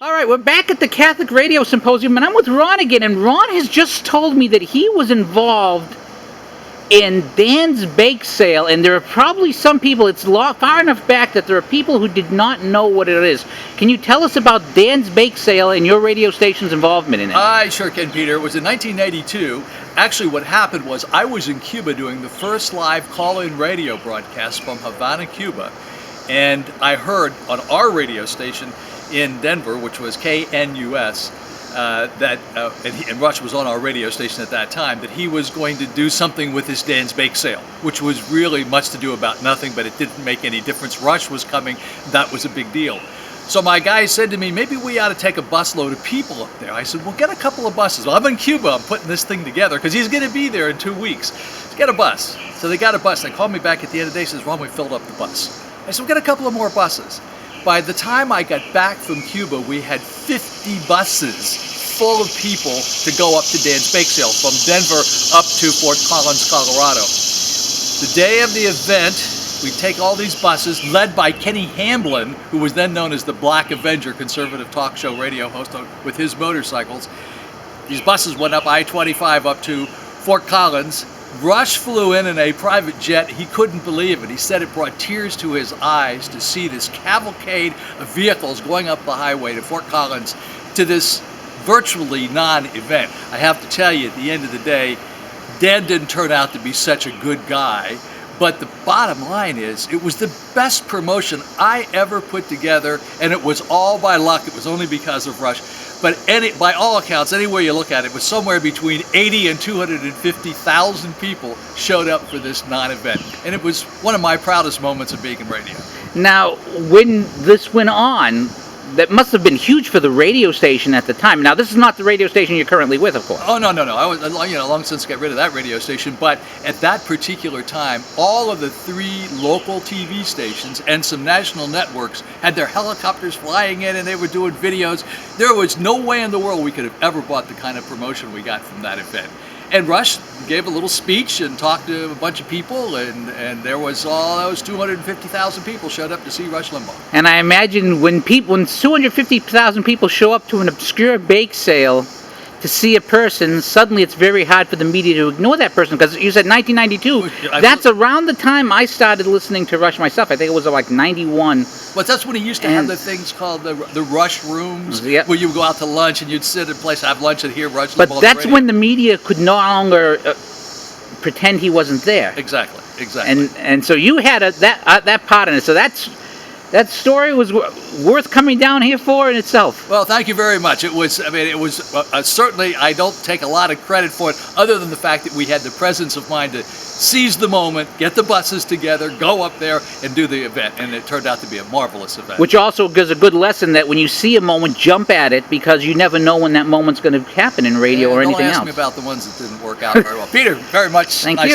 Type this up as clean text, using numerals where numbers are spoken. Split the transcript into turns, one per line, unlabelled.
All right, we're back at the Catholic Radio Symposium, and I'm with Ron again, and Ron has just told me that he was involved in Dan's Bake Sale, and there are probably some people, it's far enough back that there are people who did not know what it is. Can you tell us about Dan's Bake Sale and your radio station's involvement in it?
I sure can, Peter. It was in 1992. Actually, what happened was I was in Cuba doing the first live call-in radio broadcast from Havana, Cuba, and I heard on our radio station in Denver, which was KNUS, and Rush was on our radio station at that time, that he was going to do something with his Dan's Bake Sale, which was really much to do about nothing, but it didn't make any difference. Rush was coming. That was a big deal. So my guy said to me, maybe we ought to take a busload of people up there. I said, well, get a couple of buses. Well, I'm in Cuba. I'm putting this thing together because he's going to be there in 2 weeks. Let's get a bus. So they got a bus. They called me back at the end of the day. Says, Ron, we filled up the bus. I said, we'll get a couple of more buses. By the time I got back from Cuba, we had 50 buses full of people to go up to Dan's Bake Sale from Denver up to Fort Collins, Colorado. The day of the event, we take all these buses, led by Kenny Hamblin, who was then known as the Black Avenger, conservative talk show radio host with his motorcycles. These buses went up I-25 up to Fort Collins. Rush flew in a private jet. He couldn't believe it. He said it brought tears to his eyes to see this cavalcade of vehicles going up the highway to Fort Collins to this virtually non-event. I have to tell you, at the end of the day, Dan didn't turn out to be such a good guy, but the bottom line is it was the best promotion I ever put together, and it was all by luck. It was only because of Rush. But by all accounts, anywhere you look at it, it was somewhere between 80 and 250,000 people showed up for this non-event. And it was one of my proudest moments of being in radio. Now,
when this went on, that must have been huge for the radio station at the time. Now, this is not the radio station you're currently with, of course.
Oh, no. I was, long since got rid of that radio station. But at that particular time, all of the 3 local TV stations and some national networks had their helicopters flying in, and they were doing videos. There was no way in the world we could have ever bought the kind of promotion we got from that event. And Rush gave a little speech and talked to a bunch of people, and there was all those 250,000 people showed up to see Rush Limbaugh.
And I imagine when 250,000 people show up to an obscure bake sale to see a person, suddenly it's very hard for the media to ignore that person, because you said 1992. That's around the time I started listening to Rush myself. I think it was like 91.
But that's when he used to have the things called the Rush rooms, where you would go out to lunch and you'd sit in a place, have lunch, and hear Rush Limbaugh.
But that's when the media could no longer pretend he wasn't there.
Exactly.
And so you had that part in it. So that story was worth coming down here for in itself.
Well, thank you very much. It was certainly, I don't take a lot of credit for it, other than the fact that we had the presence of mind to seize the moment, get the buses together, go up there, and do the event. And it turned out to be a marvelous event.
Which also gives a good lesson that when you see a moment, jump at it, because you never know when that moment's going to happen in radio or anything else.
Don't ask me about the ones that didn't work out very well. Peter, very much.
Thank you.